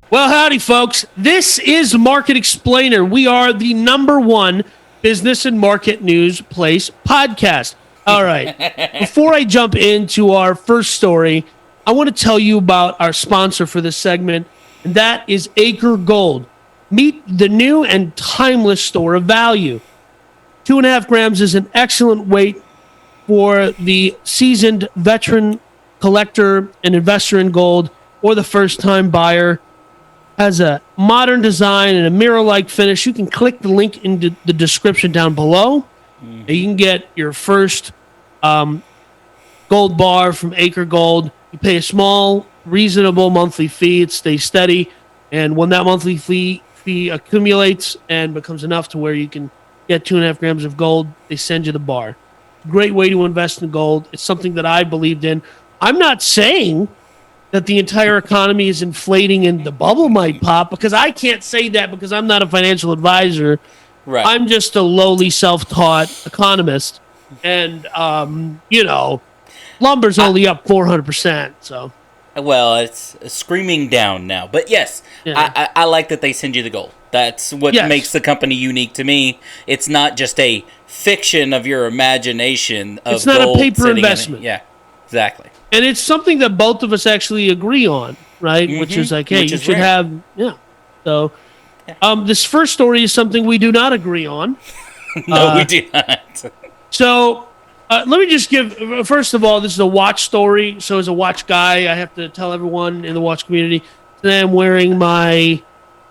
Well, howdy, folks. This is Market Explainer. We are the number one business and market news place podcast. All right. Before I jump into our first story, I want to tell you about our sponsor for this segment, and that is Acre Gold. Meet the new and timeless store of value. 2.5 grams is an excellent weight for the seasoned veteran collector and investor in gold or the first-time buyer. Has a modern design and a mirror-like finish. You can click the link in the description down below. And you can get your first gold bar from Acre Gold. You pay a small, reasonable monthly fee. It stays steady. And when that monthly fee accumulates and becomes enough to where you can get 2.5 grams of gold, they send you the bar. Great way to invest in gold. It's something that I believed in. I'm not saying that the entire economy is inflating and the bubble might pop, because I can't say that because I'm not a financial advisor. Right. I'm just a lowly self-taught economist. And, lumber's only up 400%. So, Well, it's screaming down now. But yes, yeah. I like that they send you the gold. That's what makes the company unique to me. It's not just a fiction of your imagination of It's not gold a paper sitting investment. Yeah, exactly. And it's something that both of us actually agree on, right? Which is like, hey, you should have, So, this first story is something we do not agree on. No, we do not. So, let me just give, first of all, this is a watch story. So, as a watch guy, I have to tell everyone in the watch community today I'm wearing my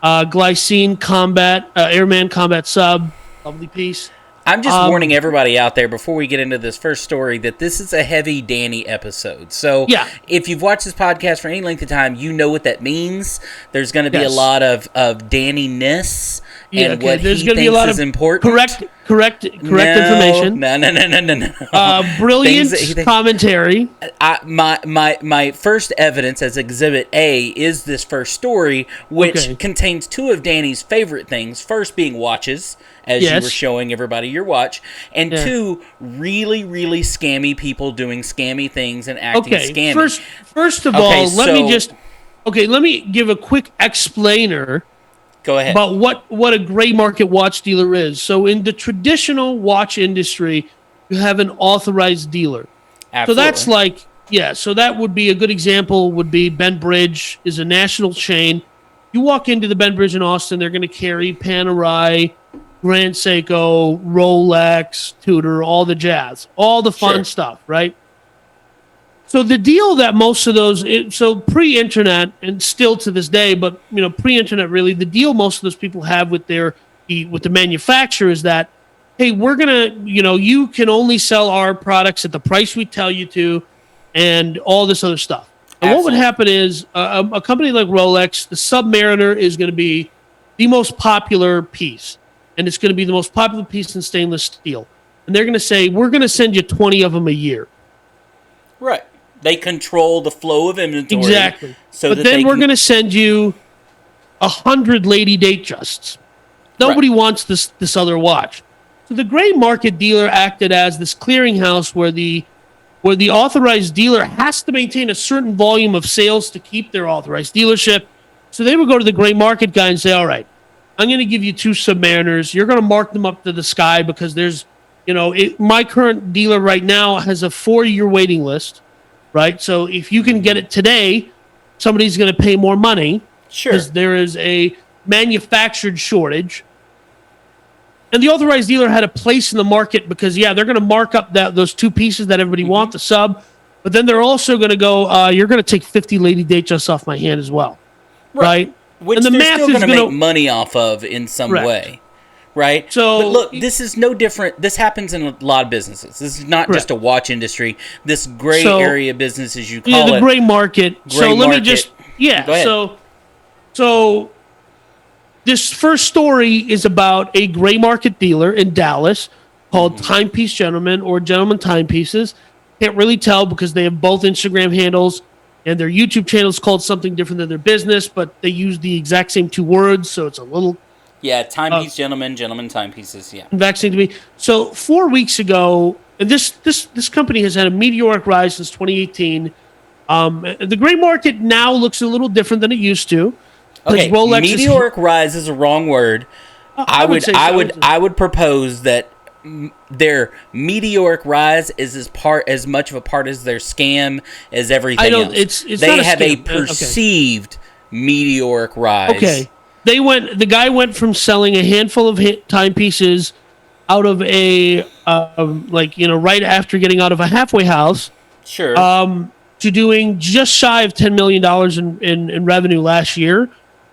Glycine Combat, Airman Combat Sub, lovely piece. I'm just warning everybody out there before we get into this first story that this is a heavy Danny episode. So if you've watched this podcast for any length of time, you know what that means. There's going to be a lot of Danny-ness and what there's he gonna thinks be a lot is of important. Correct information. No. Brilliant commentary. My first evidence as Exhibit A is this first story, which contains two of Danny's favorite things. First being watches, as you were showing everybody your watch, and two, really, really scammy people doing scammy things and acting scammy. First of all, let me give a quick explainer. Go ahead. About what a gray market watch dealer is. So in the traditional watch industry, you have an authorized dealer. Absolutely. So that's like, so that would be a good example would be Ben Bridge is a national chain. You walk into the Ben Bridge in Austin, they're going to carry Panerai, Grand Seiko, Rolex, Tudor, all the jazz, all the fun stuff, right? So the deal that most of those, pre-internet and still to this day, but pre-internet really, the deal most of those people have with the manufacturer is that, hey, we're gonna, you can only sell our products at the price we tell you to, and all this other stuff. And what would happen is a company like Rolex, the Submariner is going to be the most popular piece, and it's going to be the most popular piece in stainless steel. And they're going to say, we're going to send you 20 of them a year. Right. They control the flow of inventory. Exactly. But then we're going to send you 100 Lady Datejusts. Nobody wants this other watch. So the gray market dealer acted as this clearinghouse where the authorized dealer has to maintain a certain volume of sales to keep their authorized dealership. So they would go to the gray market guy and say, all right, I'm going to give you 2 Submariners. You're going to mark them up to the sky because there's, my current dealer right now has a 4-year waiting list. Right, so if you can get it today, somebody's going to pay more money. Sure. Because there is a manufactured shortage. And the authorized dealer had a place in the market because, they're going to mark up those 2 pieces that everybody wants, the sub. But then they're also going to go, you're going to take 50 Lady Datejusts off my hand as well. Right? Which and the they're math still is going to make money off of in some way. Right? So, but look, this is no different. This happens in a lot of businesses. This is not just a watch industry. This gray area business, as you call it. The gray market. Let me just... So this first story is about a gray market dealer in Dallas called Timepiece Gentlemen or Gentlemen Timepieces. Can't really tell because they have both Instagram handles and their YouTube channel is called something different than their business, but they use the exact same 2 words, so it's a little... Yeah, Timepiece Gentlemen Timepieces, Vaccine to me. So 4 weeks ago, and this company has had a meteoric rise since 2018. The gray market now looks a little different than it used to. Okay, Rolex meteoric rise is a wrong word. I would propose that their meteoric rise is as much of a part as their scam as everything else. They have a perceived meteoric rise. Okay, the guy went from selling a handful of timepieces out of a right after getting out of a halfway house, sure, to doing just shy of $10 million in revenue last year.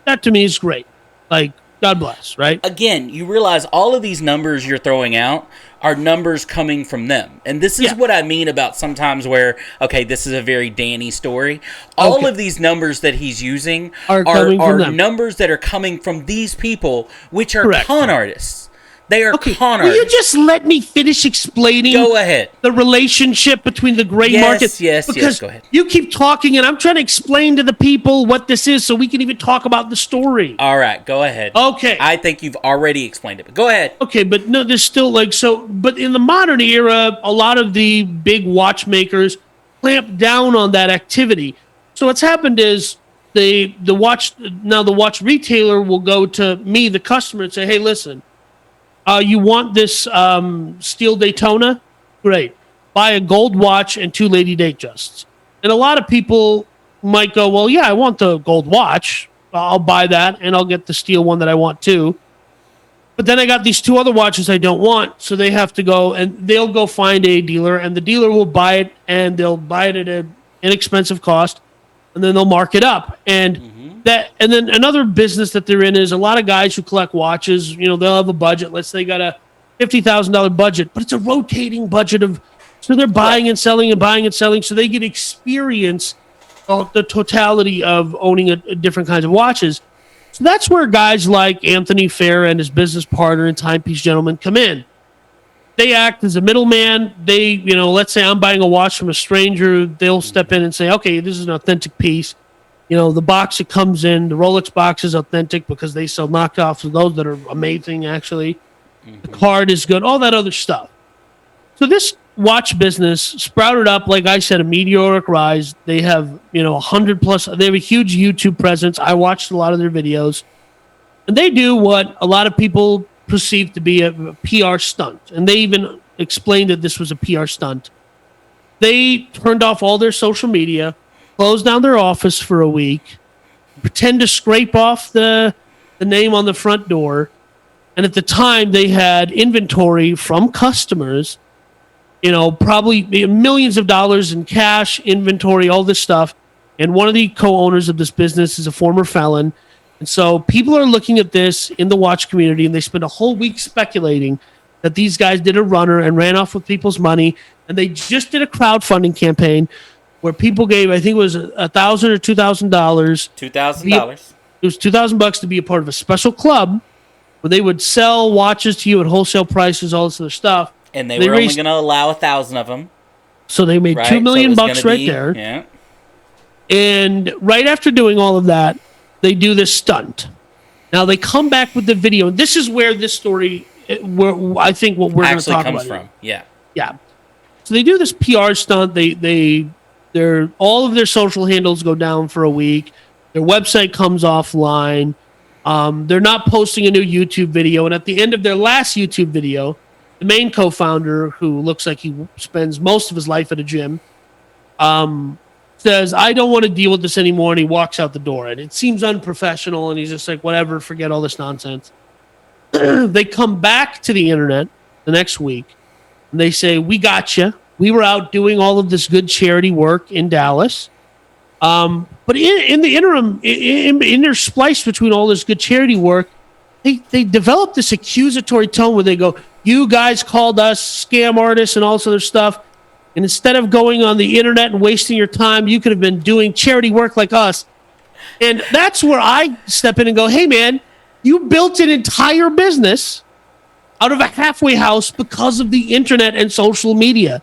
That to me is great. Like, God bless, right? Again, you realize all of these numbers you're throwing out are numbers coming from them. And this is what I mean about sometimes where, okay, this is a very Danny story. All of these numbers that he's using are numbers that are coming from these people, which are con artists. They are con artists. Will you just let me finish explaining the relationship between the gray market? Yes, go ahead. You keep talking, and I'm trying to explain to the people what this is so we can even talk about the story. All right, go ahead. Okay. I think you've already explained it, but go ahead. Okay, but no, there's still but in the modern era, a lot of the big watchmakers clamp down on that activity. So what's happened is the watch retailer will go to me, the customer, and say, hey, listen, you want this steel Daytona? Great. Buy a gold watch and 2 Lady Datejusts. And a lot of people might go, well, yeah, I want the gold watch. I'll buy that, and I'll get the steel one that I want too. But then I got these 2 other watches I don't want, so they have to go, and they'll go find a dealer, and the dealer will buy it, and they'll buy it at an inexpensive cost, and then they'll mark it up. And and then another business that they're in is a lot of guys who collect watches. You know, they'll have a budget. Let's say they got a $50,000 budget, but it's a rotating budget so they're buying and selling and buying and selling. So they get experience of the totality of owning a different kinds of watches. So that's where guys like Anthony Fair and his business partner and Timepiece Gentlemen come in. They act as a middleman. They, let's say I'm buying a watch from a stranger. They'll step in and say, okay, this is an authentic piece. The box it comes in, the Rolex box is authentic because they sell knockoffs of those that are amazing, actually. The card is good, all that other stuff. So this watch business sprouted up, like I said, a meteoric rise. They have, 100 plus, they have a huge YouTube presence. I watched a lot of their videos. And they do what a lot of people perceive to be a PR stunt. And they even explained that this was a PR stunt. They turned off all their social media, close down their office for a week, pretend to scrape off the name on the front door, and at the time they had inventory from customers, probably millions of dollars in cash, inventory, all this stuff, and one of the co-owners of this business is a former felon, and so people are looking at this in the watch community, and they spend a whole week speculating that these guys did a runner and ran off with people's money, and they just did a crowdfunding campaign where people gave, I think it was $1,000 or $2,000. $2,000. It was $2,000 to be a part of a special club where they would sell watches to you at wholesale prices, all this other stuff. And they were only going to allow 1,000 of them. So they made $2 million bucks right there. Yeah. And right after doing all of that, they do this stunt. Now they come back with the video. This is where this story, I think what we're going to talk about from. Yeah. Yeah. So they do this PR stunt. All of their social handles go down for a week. Their website comes offline. They're not posting a new YouTube video. And at the end of their last YouTube video, the main co-founder, who looks like he spends most of his life at a gym, says, I don't want to deal with this anymore. And he walks out the door. And it seems unprofessional. And he's just like, whatever, forget all this nonsense. They come back to the internet the next week. And they say, we got you. We were out doing all of this good charity work in Dallas. But in the interim, in their splice between all this good charity work, they developed this accusatory tone where they go, you guys called us scam artists and all this other stuff. And instead of going on the internet and wasting your time, you could have been doing charity work like us. And that's where I step in and go, hey, man, you built an entire business out of a halfway house because of the internet and social media.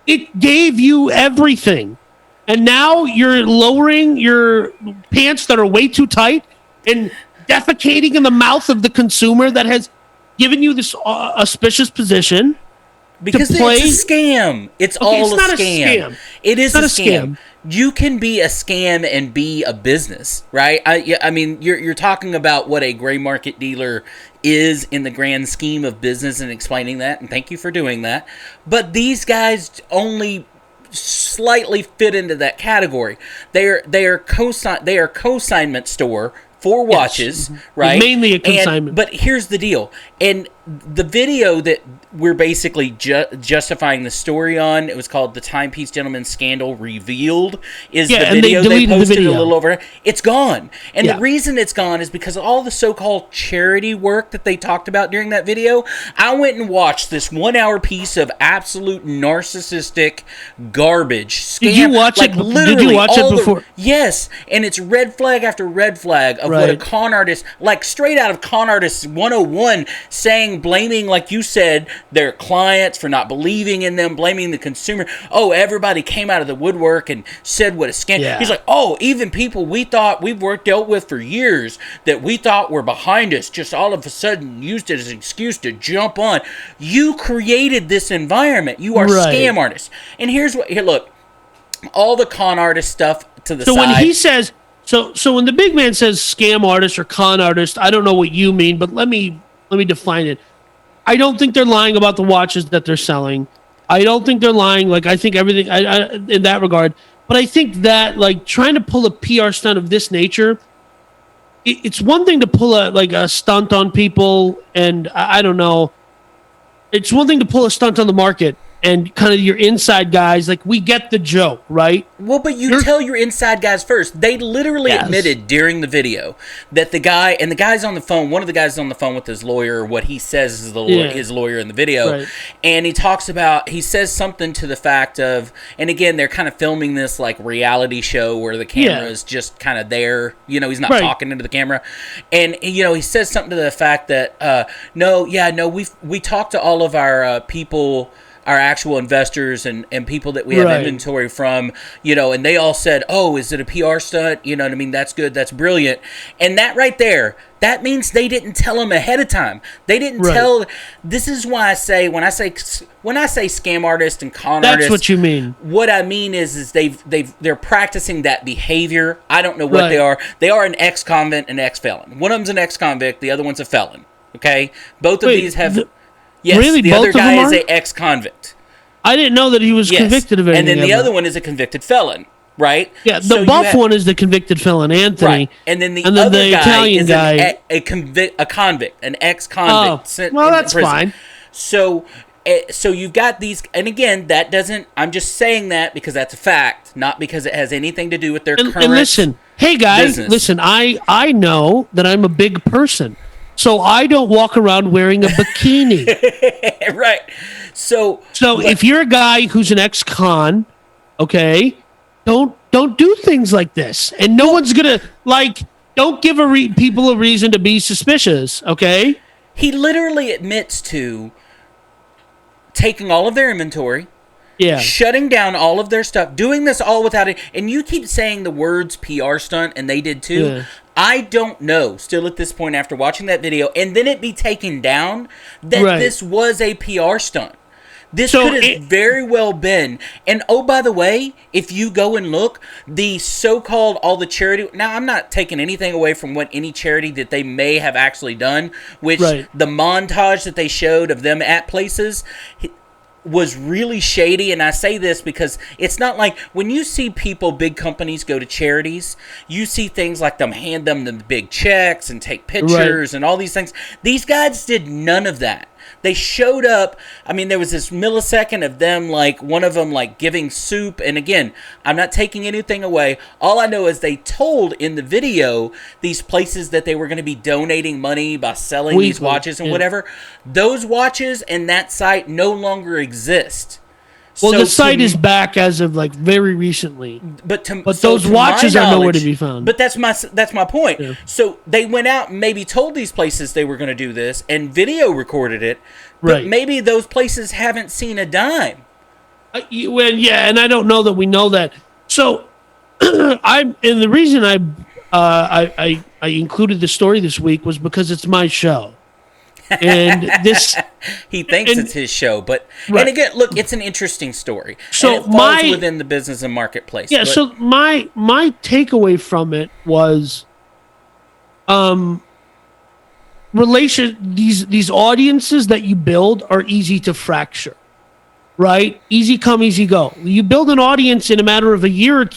It gave you everything. And now you're lowering your pants that are way too tight and defecating in the mouth of the consumer that has given you this auspicious position. Because it's a scam. It's all a scam. It is a scam. You can be a scam and be a business, right? I mean, you're talking about what a gray market dealer is in the grand scheme of business and explaining that, and thank you for doing that. But these guys only slightly fit into that category. They are consignment store for watches, yes. Right? Mainly a consignment. But here's the deal. And the video that we're basically justifying the story on, it was called The Timepiece Gentlemen Scandal Revealed, is the video they posted a little over. It's gone. And the reason it's gone is because of all the so-called charity work that they talked about during that video. I went and watched this 1 hour piece of absolute narcissistic garbage. Scam. Did you watch it? Did you watch it before? Yes. And it's red flag after red flag of what a con artist, like straight out of Con Artist 101, blaming, like you said, their clients for not believing in them, blaming the consumer. Oh, everybody came out of the woodwork and said what a scam. Yeah. He's like, oh, even people we thought we've dealt with for years that we thought were behind us, just all of a sudden used it as an excuse to jump on. You created this environment. You are scam artists. And here's what, here, look, all the con artist stuff to the side. So when he says, so when the big man says scam artist or con artist, I don't know what you mean, but let me define it. I don't think they're lying about the watches that they're selling. I don't think they're lying. Like, I think everything in that regard. But I think that, like, trying to pull a PR stunt of this nature, it's one thing to pull a stunt on people, and I don't know. It's one thing to pull a stunt on the market and kind of your inside guys. Like, we get the joke, right? Well, but you tell your inside guys first. They literally admitted during the video that the guy's on the phone, one of the guys is on the phone with his lawyer, what he says is his lawyer in the video. Right. And he says something to the fact of, and again, they're kind of filming this like reality show where the camera is just kind of there. You know, he's not talking into the camera. And, you know, he says something to the fact that, we talked to all of our people, our actual investors and people that we have inventory from, you know, and they all said, oh, is it a PR stunt? You know what I mean? That's good. That's brilliant. And that right there, that means they didn't tell them ahead of time. They didn't tell. This is why I say, when I say scam artist and con artist, that's what you mean. What I mean is they're practicing that behavior. I don't know what they are. They are an ex-convict and ex-felon. One of them's an ex-convict. The other one's a felon. Okay? Both of these have... Yes, really? The other guy is an ex-convict. I didn't know that he was convicted of anything. And then the other one is a convicted felon, right? Yeah, the buff one is the convicted felon, Anthony. Right. And then the other guy is a convict, an ex-convict. Oh, well, that's fine. So you've got these, and again, that doesn't, I'm just saying that because that's a fact, not because it has anything to do with their current And listen, hey guys, business. I know that I'm a big person. So I don't walk around wearing a bikini. Right. So if you're a guy who's an ex-con, okay, don't do things like this. And no one's going to, don't give people a reason to be suspicious, okay? He literally admits to taking all of their inventory, shutting down all of their stuff, doing this all without it. And you keep saying the words PR stunt, and they did too. Yeah. I don't know, still at this point after watching that video, and then it be taken down, that this was a PR stunt. This could have very well been. And oh, by the way, if you go and look, the so-called all the charity... Now, I'm not taking anything away from what any charity that they may have actually done, which the montage that they showed of them at places... was really shady, and I say this because it's not like when you see people, big companies go to charities, you see things like them hand them the big checks and take pictures and all these things. These guys did none of that. They showed up. I mean, there was this millisecond of them, like one of them, like giving soup. And again, I'm not taking anything away. All I know is they told in the video these places that they were going to be donating money by selling these watches and whatever. Those watches and that site no longer exist. Well, the site is back as of like very recently, but those watches are nowhere to be found. But that's my point. Yeah. So they went out and maybe told these places they were going to do this and video recorded it, but maybe those places haven't seen a dime. And I don't know that we know that. So and the reason I included the story this week was because it's my show. And this, he thinks it's his show, but right. And again, look, it's an interesting story. So and it falls within the business and marketplace. Yeah. So my takeaway from it was, these audiences that you build are easy to fracture, right? Easy come, easy go. You build an audience in a matter of a year.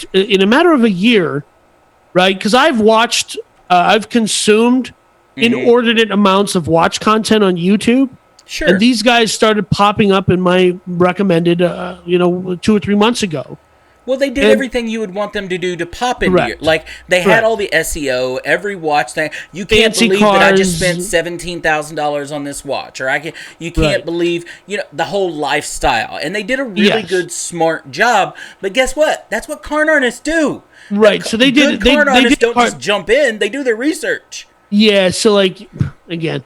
Right? Because I've consumed inordinate amounts of watch content on YouTube. Sure. And these guys started popping up in my recommended, 2 or 3 months ago. Well, they did everything you would want them to do to pop into your... Like, they had all the SEO, every watch thing. You can't believe that I just spent $17,000 on this watch. Or you can't believe, the whole lifestyle. And they did a really good, smart job. But guess what? That's what con artists do. Right, so they did... Good con artists don't just jump in. They do their research. Yeah, so, again,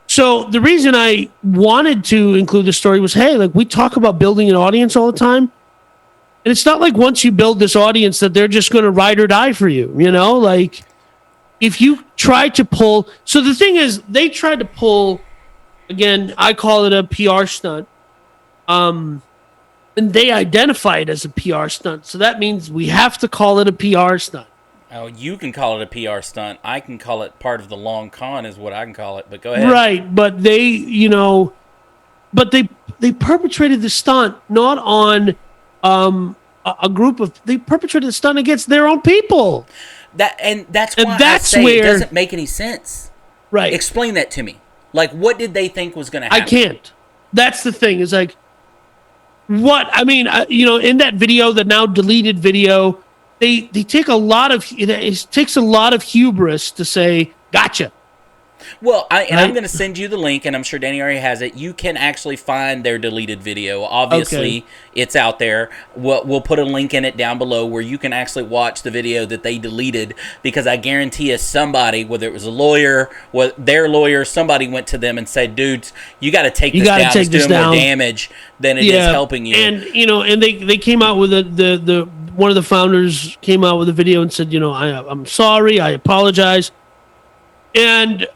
so the reason I wanted to include this story was, hey, we talk about building an audience all the time. And it's not like once you build this audience that they're just going to ride or die for you, if you try to pull... So the thing is, they tried to pull, again, I call it a PR stunt. And they identify it as a PR stunt. So that means we have to call it a PR stunt. Oh, you can call it a PR stunt. I can call it part of the long con is what I can call it. But go ahead. Right, but they perpetrated the stunt not on... they perpetrated a stunt against their own people. That's why I say it doesn't make any sense. Right. Explain that to me. What did they think was going to happen? I can't. That's the thing. Is what I mean. In that video, the now deleted video, they take a lot of. It takes a lot of hubris to say, "Gotcha." Well, I'm going to send you the link, and I'm sure Danny already has it. You can actually find their deleted video. Obviously, it's out there. We'll put a link in it down below where you can actually watch the video that they deleted, because I guarantee you somebody, whether it was a lawyer, their lawyer, somebody went to them and said, dudes, you got to take this down. It's doing more damage than it is helping you. And, and they came out with the one of the founders came out with a video and said, I'm sorry, I apologize. And...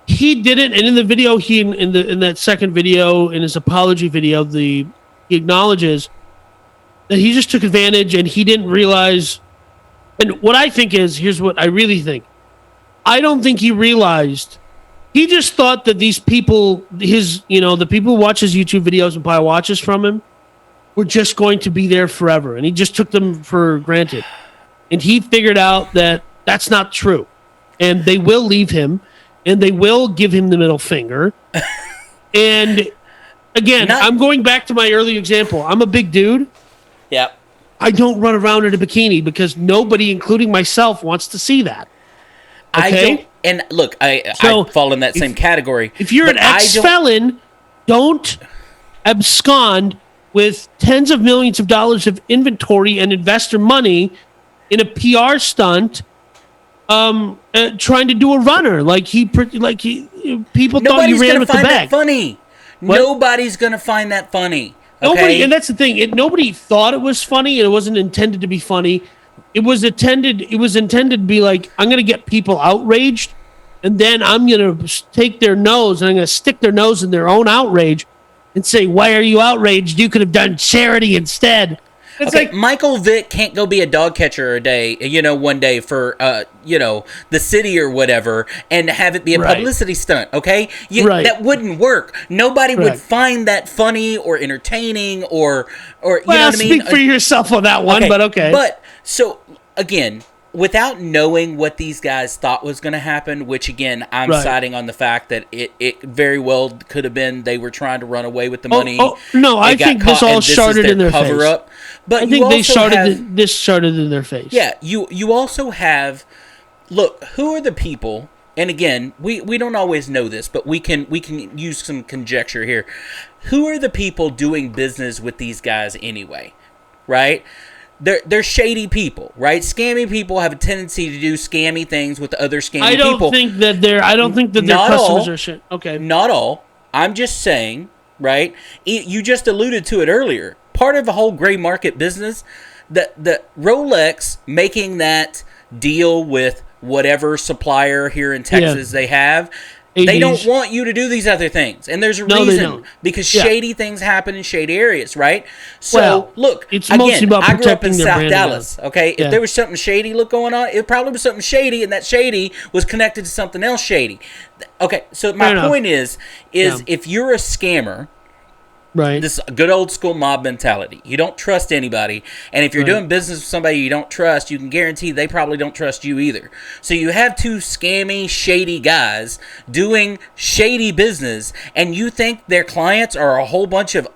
he didn't, and in the video, in that second video, in his apology video, he acknowledges that he just took advantage and he didn't realize. And what I think is, here's what I really think. I don't think he realized. He just thought that these people, the people who watch his YouTube videos and buy watches from him, were just going to be there forever, and he just took them for granted. And he figured out that that's not true, and they will leave him. And they will give him the middle finger. And again, I'm going back to my earlier example. I'm a big dude. Yep. I don't run around in a bikini because nobody, including myself, wants to see that. Okay? I don't. And look, I fall in that same category. If you're an ex-felon, don't abscond with tens of millions of dollars of inventory and investor money in a PR stunt. Trying to do a runner people thought you ran with the bag. Funny. Nobody's gonna find that funny. Okay? Nobody, and that's the thing. Nobody thought it was funny, and it wasn't intended to be funny. It was intended to be I'm gonna get people outraged, and then I'm gonna take their nose and I'm gonna stick their nose in their own outrage, and say, "Why are you outraged? You could have done charity instead." It's Michael Vick can't go be a dog catcher one day for, the city or whatever, and have it be a publicity stunt, okay? That wouldn't work. Nobody would find that funny or entertaining or you know what I mean? Speak for yourself on that one, but okay. But, so, again... without knowing what these guys thought was going to happen, which, again, I'm siding on the fact that it very well could have been they were trying to run away with the money. No, I think this all started in their face. Up. But I think this started in their face. Yeah, you also have... Look, who are the people... And again, we don't always know this, but we can use some conjecture here. Who are the people doing business with these guys anyway? Right? They're shady people, right? Scammy people have a tendency to do scammy things with other scammy people. I don't think that their customers are shit. Okay. Not all. I'm just saying, right? You just alluded to it earlier. Part of the whole gray market business, the Rolex making that deal with whatever supplier here in Texas they have, AVs. They don't want you to do these other things, and there's a reason, because shady things happen in shady areas, right? So look, it's mostly about I grew up in protecting their South brand Dallas. Okay, if there was something shady going on, it probably was something shady, and that shady was connected to something else shady. Okay, so my point is if you're a scammer. Right. This good old school mob mentality. You don't trust anybody. And if you're doing business with somebody you don't trust, you can guarantee they probably don't trust you either. So you have two scammy, shady guys doing shady business, and you think their clients are a whole bunch of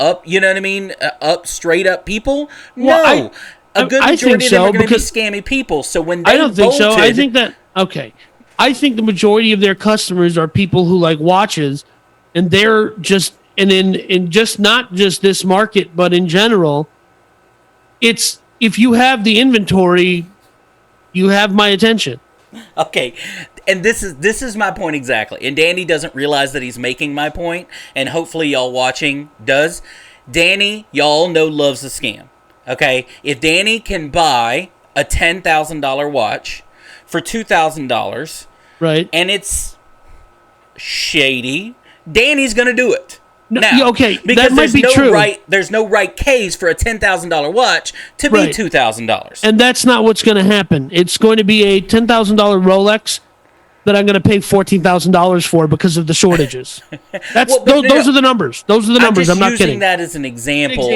straight up people? No. A good majority of them are going to be scammy people. So when they I don't think so. I think that, I think the majority of their customers are people who like watches, and they're just... And in just not just this market, but in general, it's if you have the inventory, you have my attention. Okay, and this is my point exactly. And Danny doesn't realize that he's making my point, and hopefully y'all watching does. Danny, y'all know, loves a scam. Okay, if Danny can buy a $10,000 watch for $2,000, right, and it's shady, Danny's gonna do it. Now, because that might be true. There's no right case for a $10,000 watch to be $2,000. And that's not what's going to happen. It's going to be a $10,000 Rolex that I'm going to pay $14,000 for because of the shortages. Those are the numbers. Those are the numbers. I'm not kidding. I'm using that as an example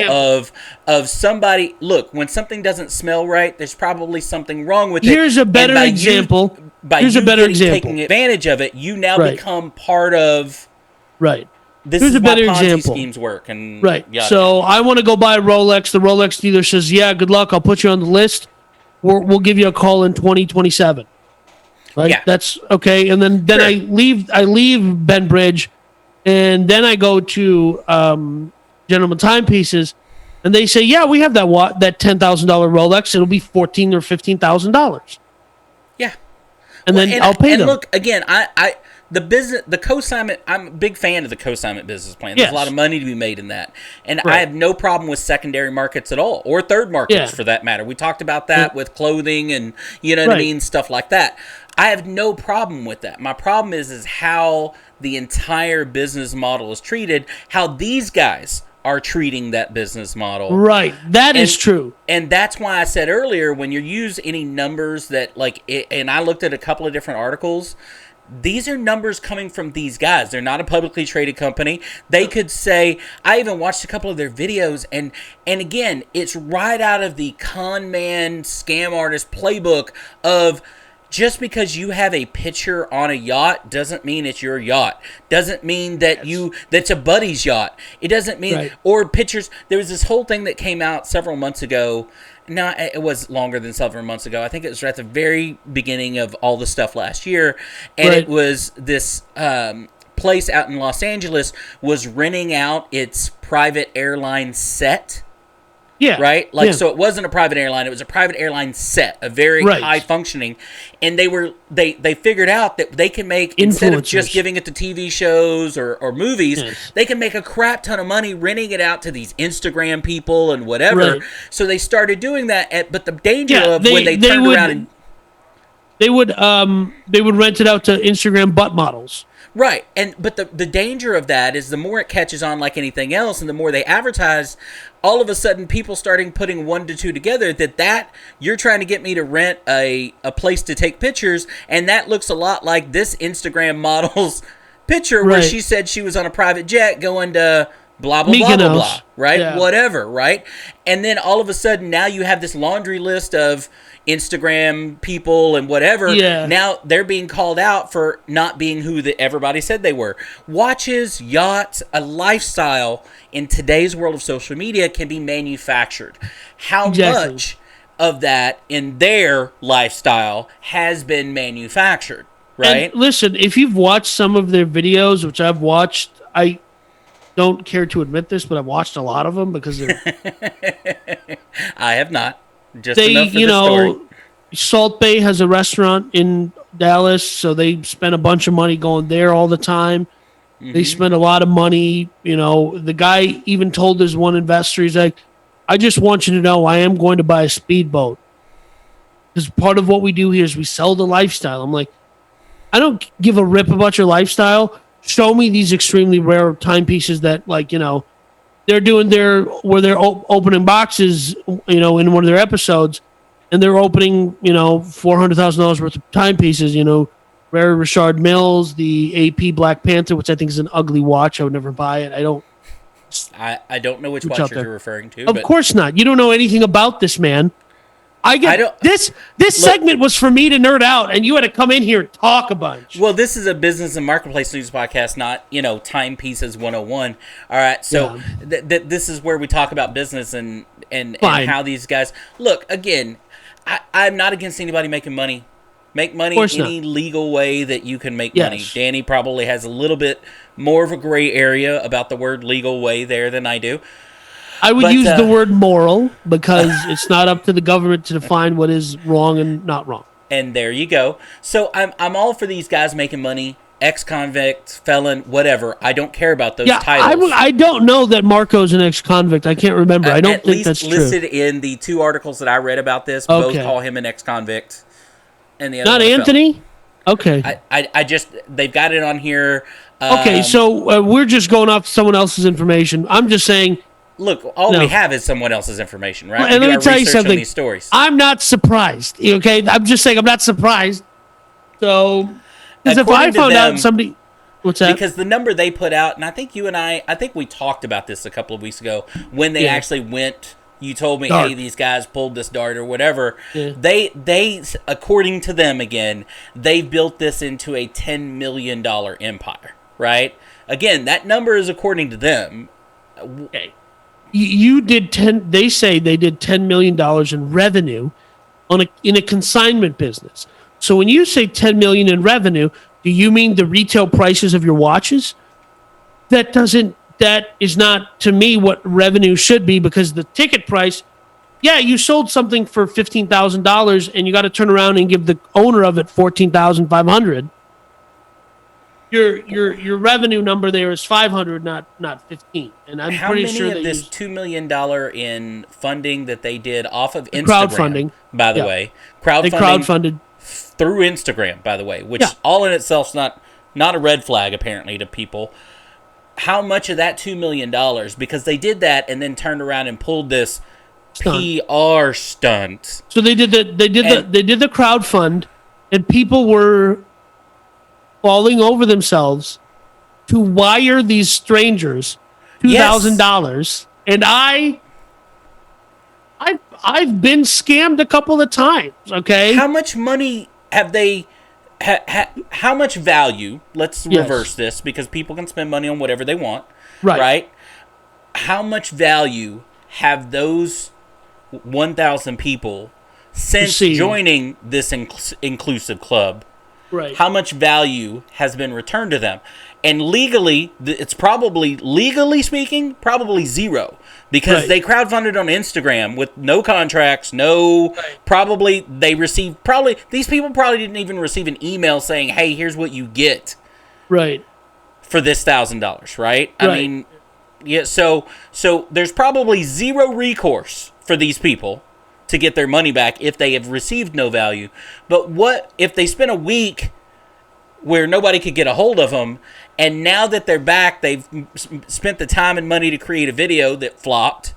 of somebody. Look, when something doesn't smell right, there's probably something wrong with it. Here's a better example. Taking advantage of it, you now become part of. Right. This is a better example. Schemes work and so I want to go buy a Rolex. The Rolex dealer says, "Yeah, good luck. I'll put you on the list. We'll give you a call in 2027." Right? Yeah. That's okay. And then I leave Benbridge, and then I go to Gentlemen Timepieces, and they say, "Yeah, we have that $10,000 Rolex. It'll be $14,000 or $15,000." Yeah. And then I'll pay them. And look, again, the co-assignment, I'm a big fan of the co-assignment business plan. There's a lot of money to be made in that. And I have no problem with secondary markets at all, or third markets for that matter. We talked about that with clothing and, what I mean, stuff like that. I have no problem with that. My problem is how the entire business model is treated, how these guys are treating that business model. Right. That is true. And that's why I said earlier, when you use any numbers that, and I looked at a couple of different articles, these are numbers coming from these guys. They're not a publicly traded company. They could say, I even watched a couple of their videos, and again, it's right out of the con man scam artist playbook of just because you have a picture on a yacht doesn't mean it's your yacht. Doesn't mean that that's a buddy's yacht. It doesn't mean, or pictures. There was this whole thing that came out several months ago. No, it was longer than several months ago. I think it was at the very beginning of all the stuff last year. And it was this place out in Los Angeles was renting out its private airline set. Yeah. Right? So it wasn't a private airline. It was a private airline set, a very high functioning. And they figured out that they can make, instead of just giving it to TV shows or movies, they can make a crap ton of money renting it out to these Instagram people and whatever. Right. So they started doing that. But the danger of when they turned around and... They would rent it out to Instagram butt models. Right, but the danger of that is the more it catches on like anything else, and the more they advertise, all of a sudden people starting putting 1 to 2 together that you're trying to get me to rent a place to take pictures, and that looks a lot like this Instagram model's picture where she said she was on a private jet going to blah, blah, blah, blah, blah, right? Yeah. Whatever, right? And then all of a sudden now you have this laundry list of Instagram people and whatever. Yeah. Now they're being called out for not being who everybody said they were. Watches, yachts, a lifestyle in today's world of social media can be manufactured. How much of that in their lifestyle has been manufactured, right? And listen, if you've watched some of their videos, which I've watched, I don't care to admit this, but I've watched a lot of them because they're... I have not. Just enough for the story. Salt Bay has a restaurant in Dallas, so they spend a bunch of money going there all the time. Mm-hmm. They spend a lot of money. The guy even told his one investor, he's like, I just want you to know I am going to buy a speedboat. Because part of what we do here is we sell the lifestyle. I'm like, I don't give a rip about your lifestyle. Show me these extremely rare timepieces that, like, they're doing where they're opening boxes, in one of their episodes, and they're opening, $400,000 worth of timepieces, rare Richard Milles, the AP Black Panther, which I think is an ugly watch. I would never buy it. I don't know which watch you're referring to. Of course not. You don't know anything about this man. This segment was for me to nerd out, and you had to come in here and talk a bunch. Well, this is a business and marketplace news podcast, not Timepieces 101. All right, so this is where we talk about business and how these guys look. Again, I'm not against anybody making money. Make money any legal way that you can make money. Danny probably has a little bit more of a gray area about the word legal way there than I do. I would use the word moral because it's not up to the government to define what is wrong and not wrong. And there you go. So I'm all for these guys making money, ex-convict, felon, whatever. I don't care about those titles. I don't know that Marco's an ex-convict. I can't remember. I don't think that's true. At least listed in the 2 articles that I read about this, both call him an ex-convict. And the other not Anthony? Okay. I just, they've got it on here. Okay, so we're just going off someone else's information. I'm just saying. Look, all we have is someone else's information, right? And let me tell you something. These stories. I'm not surprised. Okay, I'm just saying I'm not surprised. So, because if I found out somebody, what's that? Because the number they put out, and I think we talked about this a couple of weeks ago when they actually went. You told me, hey, these guys pulled this dart or whatever. Yeah. They, according to them, again, they built this into a $10 million empire, right? Again, that number is according to them. Okay. You did they say they did $10 million in revenue in a consignment business. So when you say $10 million in revenue, do you mean the retail prices of your watches? That is not, to me, what revenue should be, because the ticket price, you sold something for $15,000 and you got to turn around and give the owner of it $14,500. Your revenue number there is 500, not 15. And I'm pretty sure that this $2 million in funding that they did off of Instagram, crowdfunding, by the way, they crowdfunded through Instagram, by the way, which all in itself is not a red flag apparently to people. How much of that $2 million? Because they did that and then turned around and pulled this PR stunt. So they did the crowdfund, and people were falling over themselves to wire these strangers $2,000, and I've been scammed a couple of times. Okay, how much money have they? How much value? Let's reverse this, because people can spend money on whatever they want, right? How much value have those 1,000 people since joining this inclusive club? Right. How much value has been returned to them? And legally, it's probably, legally speaking, probably zero. Because they crowdfunded on Instagram with no contracts, probably these people probably didn't even receive an email saying, hey, here's what you get. Right. For this $1,000, right? I mean, so there's probably zero recourse for these people to get their money back if they have received no value. But what if they spent a week where nobody could get a hold of them, and now that they're back, they've spent the time and money to create a video that flopped,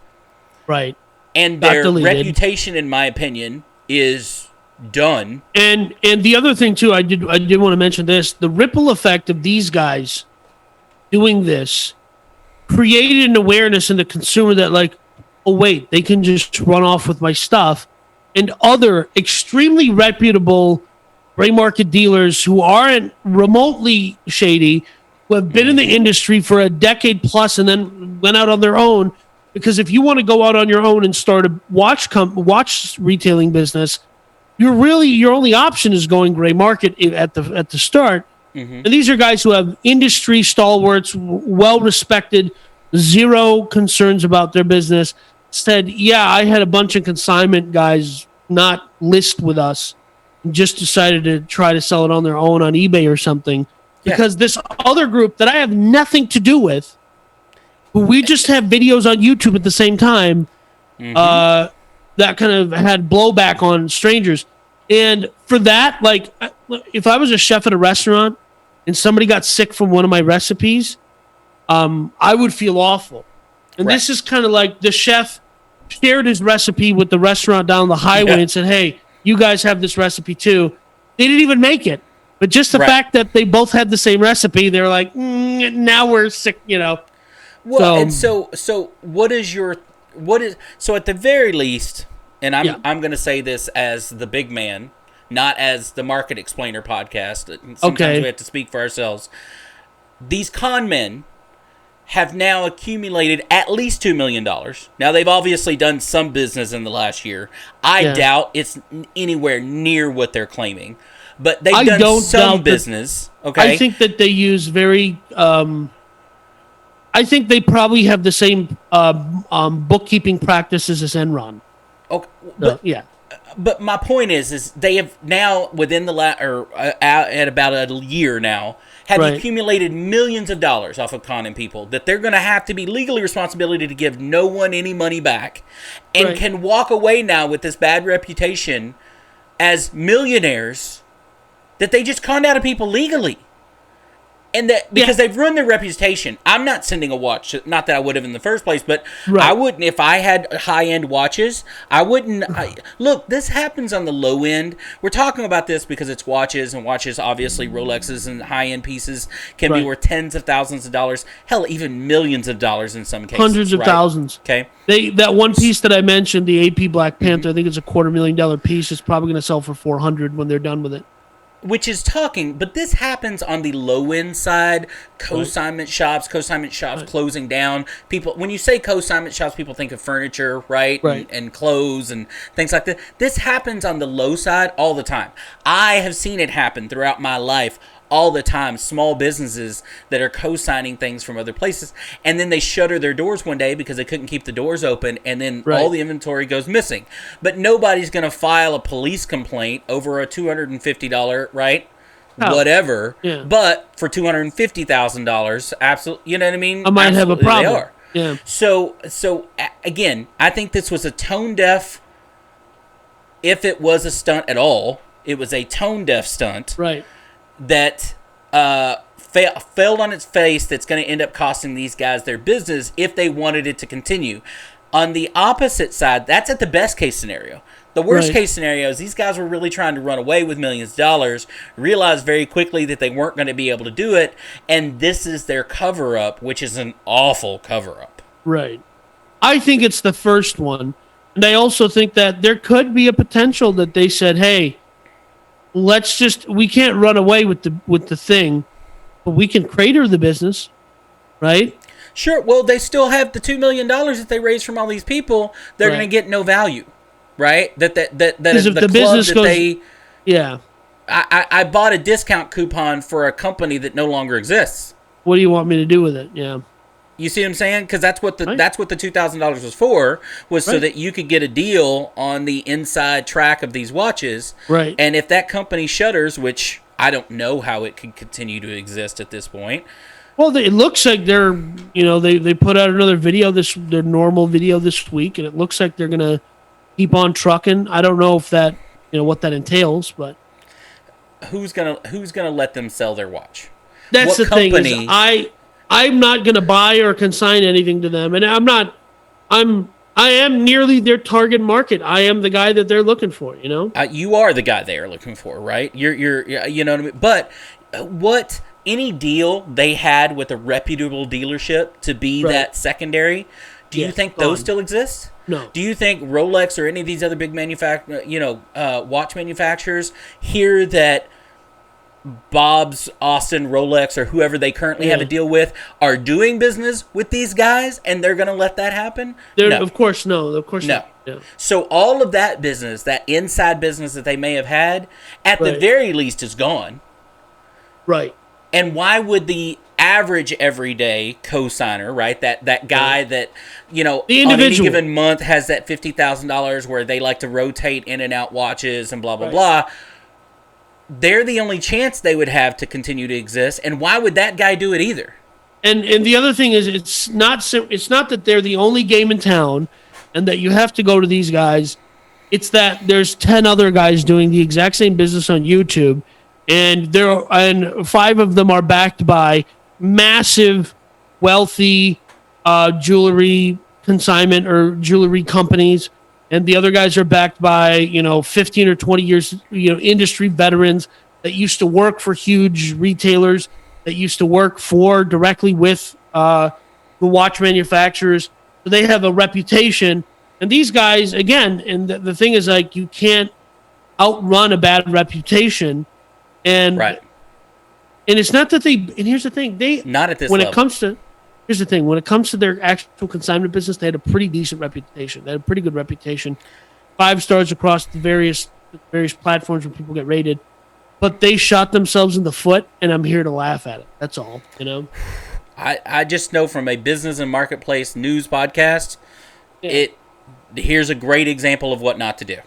right? And their reputation, in my opinion, is done. And the other thing too, I did want to mention this: the ripple effect of these guys doing this created an awareness in the consumer that, like, oh wait, they can just run off with my stuff, and other extremely reputable gray market dealers who aren't remotely shady, who have been in the industry for a decade plus and then went out on their own. Because if you want to go out on your own and start a watch retailing business, your only option is going gray market at the start. Mm-hmm. And these are guys who have industry stalwarts, well respected, zero concerns about their business. Said, I had a bunch of consignment guys not list with us, and just decided to try to sell it on their own on eBay or something. Because this other group that I have nothing to do with, who we just have videos on YouTube at the same time, that kind of had blowback on strangers. And for that, like, if I was a chef at a restaurant and somebody got sick from one of my recipes, I would feel awful. And this is kind of like the chef shared his recipe with the restaurant down the highway and said, hey, you guys have this recipe too. They didn't even make it. But just the fact that they both had the same recipe, they're like, now we're sick, Well, and so so at the very least, and I'm going to say this as the big man, not as the Market Explainer podcast. Sometimes we have to speak for ourselves. These con men have now accumulated at least $2 million. Now, they've obviously done some business in the last year. I doubt it's anywhere near what they're claiming. But they've done some business. Okay, I think that they use very... I think they probably have the same bookkeeping practices as Enron. Okay, but my point is they have now within at about a year now have accumulated millions of dollars off of conning people that they're going to have to be legally responsibility to give no one any money back, and can walk away now with this bad reputation as millionaires that they just conned out of people legally. And that because they've ruined their reputation. I'm not sending a watch. Not that I would have in the first place, but I wouldn't if I had high-end watches. I wouldn't. Look, this happens on the low end. We're talking about this because it's watches, and watches, obviously, Rolexes and high-end pieces can be worth tens of thousands of dollars. Hell, even millions of dollars in some cases. Hundreds of thousands. Okay. That one piece that I mentioned, the AP Black Panther, I think it's a $250,000 piece. It's probably going to sell for $400 when they're done with it. Which is talking, but this happens on the low-end side, consignment shops closing down. People, when you say consignment shops, people think of furniture, right? And clothes and things like that. This happens on the low side all the time. I have seen it happen throughout my life all the time. Small businesses that are co-signing things from other places, and then they shutter their doors one day because they couldn't keep the doors open, and then all the inventory goes missing. But nobody's going to file a police complaint over a $250, whatever. Yeah. But for $250,000, absolutely, you know what I mean? I might have a problem. They are. Yeah. So again, I think this was a tone deaf. If it was a stunt at all, it was a tone deaf stunt. Right. That failed on its face, that's going to end up costing these guys their business if they wanted it to continue. On the opposite side, that's at the best case scenario. The worst case scenario is these guys were really trying to run away with millions of dollars, realized very quickly that they weren't going to be able to do it, and this is their cover-up, which is an awful cover-up. Right. I think it's the first one. And I also think that there could be a potential that they said, hey, we can't run away with the thing, but we can crater the business, right? Sure. Well, they still have the $2 million that they raised from all these people. They're going to get no value, right? That is the business that they. Yeah. I bought a discount coupon for a company that no longer exists. What do you want me to do with it? Yeah. You see what I'm saying? Because that's what the $2,000 was for, so that you could get a deal on the inside track of these watches. Right. And if that company shutters, which I don't know how it could continue to exist at this point. Well, it looks like they're, they put out another video, their normal video this week, and it looks like they're gonna keep on trucking. I don't know if that, what that entails, but who's gonna let them sell their watch? That's the thing. I'm not going to buy or consign anything to them, and I am nearly their target market. I am the guy that they're looking for. You are the guy they are looking for, right? You're you know what I mean. But any deal they had with a reputable dealership to be that secondary, do you think those still exist? No. Do you think Rolex or any of these other big watch manufacturers hear that Bob's, Austin, Rolex, or whoever they currently have a deal with are doing business with these guys, and they're going to let that happen? No. Of course, no. Of course no. No. So all of that business, that inside business that they may have had, at the very least is gone. Right. And why would the average everyday co-signer, right, that guy that, on any given month has that $50,000 where they like to rotate in and out watches and blah, blah, blah, they're the only chance they would have to continue to exist, and why would that guy do it either? And the other thing is, it's not that they're the only game in town, and that you have to go to these guys. It's that there's 10 other guys doing the exact same business on YouTube, and 5 of them are backed by massive, wealthy jewelry consignment or jewelry companies, and the other guys are backed by 15 or 20 years industry veterans that used to work for huge retailers, that used to work for directly with the watch manufacturers. So they have a reputation, and these guys again. And the thing is, like, you can't outrun a bad reputation, and right. And it's not that they. And here's the thing: not at this when level. it comes to. Here's the thing: when it comes to their actual consignment business, they had a pretty decent reputation. They had a pretty good reputation, 5 stars across the various platforms where people get rated. But they shot themselves in the foot, and I'm here to laugh at it. That's all, I just know from a business and marketplace news podcast, here's a great example of what not to do.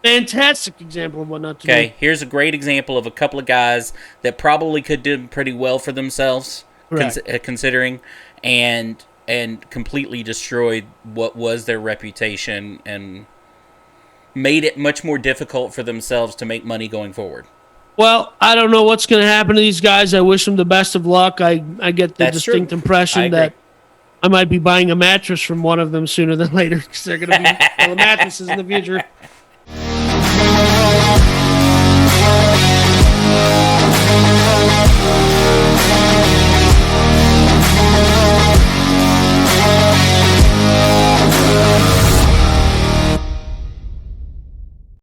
Fantastic example of what not to do. Okay, here's a great example of a couple of guys that probably could do pretty well for themselves, considering, and completely destroyed what was their reputation and made it much more difficult for themselves to make money going forward. Well, I don't know what's going to happen to these guys. I wish them the best of luck. I get the distinct impression that I might be buying a mattress from one of them sooner than later because they're going to be selling mattresses in the future.